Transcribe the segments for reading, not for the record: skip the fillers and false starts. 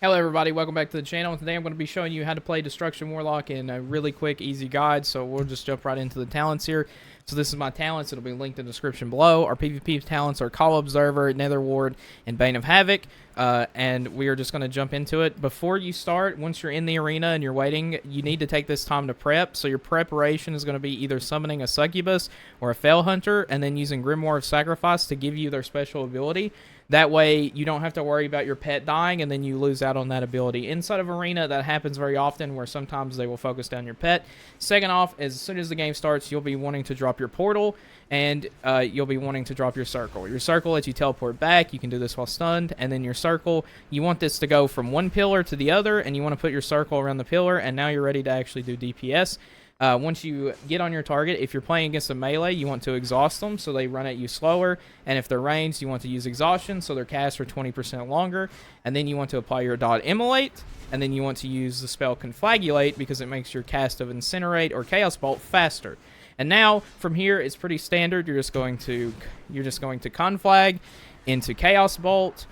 Hello everybody, welcome back to the channel. Today I'm going to be showing you how to play Destruction Warlock in a really quick, easy guide. So we'll just jump right into the talents here. So this is my talents, it'll be linked in the description below. Our PvP talents are Call Observer, Nether Ward, and Bane of Havoc. And we are just going to jump into it. Before you start, once you're in the arena and you're waiting, you need to take this time to prep. So your preparation is going to be either summoning a Succubus or a Fell Hunter, and then using Grimoire of Sacrifice to give you their special ability. That way, you don't have to worry about your pet dying, and then you lose out on that ability. Inside of Arena, that happens very often, where sometimes they will focus down your pet. Second off, as soon as the game starts, you'll be wanting to drop your portal, and you'll be wanting to drop your circle. Your circle lets you teleport back. You can do this while stunned, and then your circle, you want this to go from one pillar to the other, and you want to put your circle around the pillar, and now you're ready to actually do DPS. Once you get on your target, if you're playing against a melee, you want to exhaust them so they run at you slower. And if they're ranged, you want to use exhaustion so their casts are 20% longer. And then you want to apply your dot immolate. And then you want to use the spell conflagulate because it makes your cast of incinerate or chaos bolt faster. And now from here, it's pretty standard. You're just going to conflag into chaos bolt.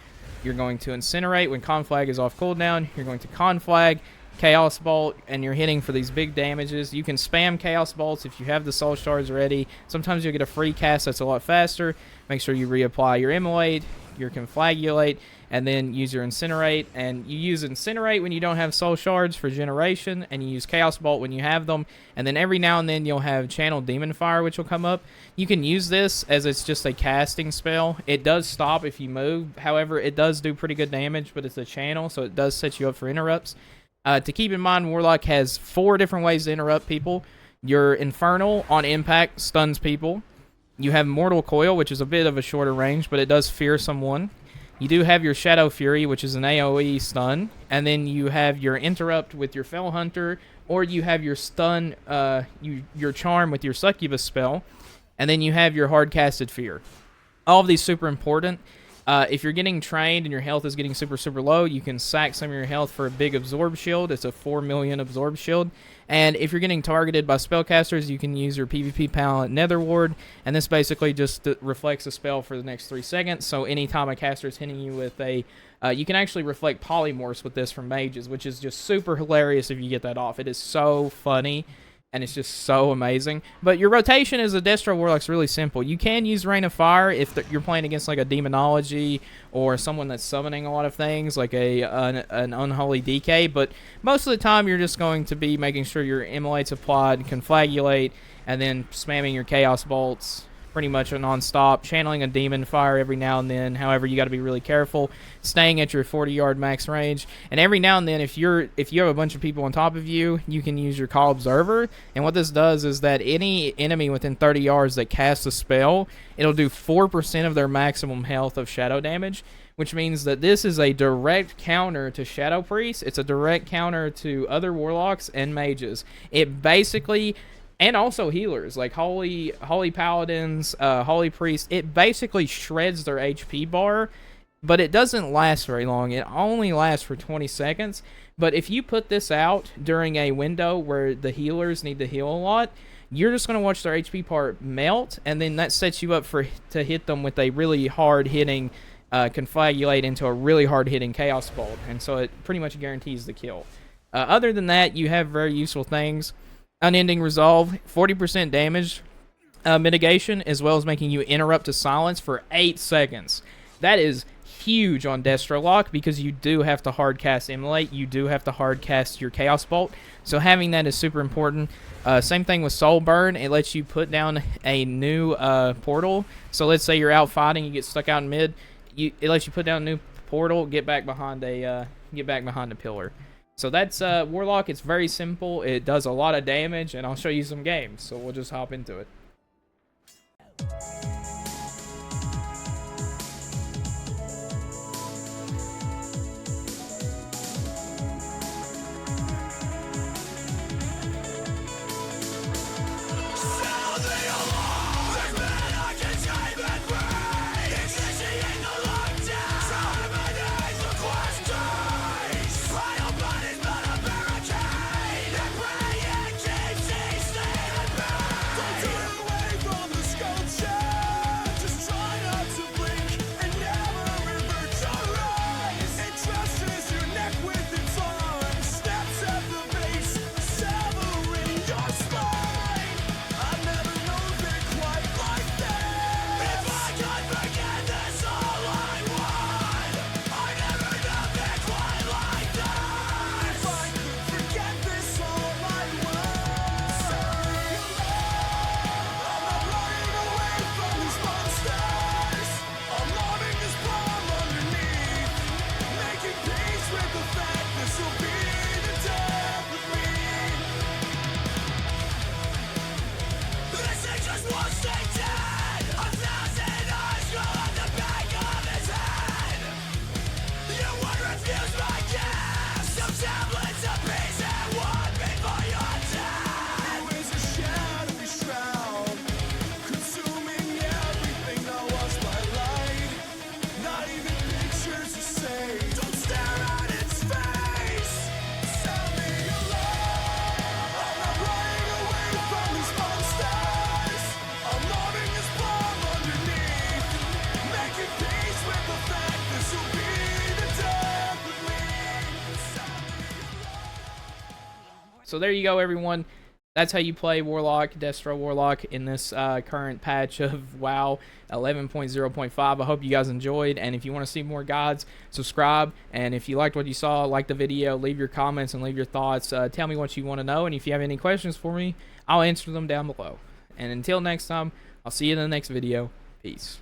You're going to incinerate when conflag is off cooldown. You're going to conflag, Chaos Bolt, and you're hitting for these big damages. You can spam Chaos Bolts if you have the Soul Shards ready. Sometimes you'll get a free cast that's a lot faster. Make sure you reapply your Immolate, your Conflagulate, and then use your Incinerate. And you use Incinerate when you don't have Soul Shards for generation, and you use Chaos Bolt when you have them. And then every now and then you'll have Channel Demon Fire, which will come up. You can use this as it's just a casting spell. It does stop if you move. However, it does do pretty good damage, but it's a channel, so it does set you up for interrupts. To keep in mind, Warlock has 4 different ways to interrupt people. Your Infernal, on impact, stuns people. You have Mortal Coil, which is a bit of a shorter range, but it does fear someone. You do have your Shadow Fury, which is an AoE stun. And then you have your Interrupt with your Fell Hunter, or you have your stun, your Charm with your Succubus spell. And then you have your Hard-Casted Fear. All of these super important. If you're getting trained and your health is getting super low, you can sack some of your health for a big Absorb Shield. It's a 4 million Absorb Shield. And if you're getting targeted by spellcasters, you can use your PvP palette Nether Ward. And this basically just reflects a spell for the next 3 seconds. So anytime a caster is hitting you with a... you can actually reflect Polymorphs with this from mages, which is just super hilarious if you get that off. It is so funny. And it's just so amazing. But your rotation as a Destro Warlock's really simple. You can use Rain of Fire if you're playing against like a Demonology or someone that's summoning a lot of things, like an Unholy DK. But most of the time, you're just going to be making sure your Immolate's applied, Conflagulate, and then spamming your Chaos Bolts pretty much non-stop, channeling a Demon Fire every now and then. However, you got to be really careful, staying at your 40-yard max range. And every now and then, if you have a bunch of people on top of you, you can use your Call Observer. And what this does is that any enemy within 30 yards that casts a spell, it'll do 4% of their maximum health of shadow damage, which means that this is a direct counter to Shadow Priests. It's a direct counter to other Warlocks and Mages. It basically... And also healers, like Holy Paladins, Holy Priests. It basically shreds their HP bar, but it doesn't last very long. It only lasts for 20 seconds. But if you put this out during a window where the healers need to heal a lot, you're just going to watch their HP bar melt, and then that sets you up to hit them with a really hard-hitting Conflagulate into a really hard-hitting Chaos Bolt. And so it pretty much guarantees the kill. Other than that, you have very useful things. Unending Resolve, 40% damage mitigation, as well as making you interrupt to silence for 8 seconds. That is huge on Destro Lock because you do have to hard cast Immolate. You do have to hard cast your Chaos Bolt. So having that is super important. Same thing with Soul Burn. It lets you put down a new portal. So let's say you're out fighting, you get stuck out in mid. It lets you put down a new portal, get back behind a pillar. So that's Warlock. It's very simple. It does a lot of damage, and I'll show you some games. So we'll just hop into it. So there you go, everyone. That's how you play Warlock, Destro Warlock in this current patch of WoW 11.0.5. I hope you guys enjoyed, and if you want to see more guides, subscribe, and if you liked what you saw, like the video, leave your comments and leave your thoughts. Tell me what you want to know, and if you have any questions for me, I'll answer them down below. And until next time, I'll see you in the next video. Peace.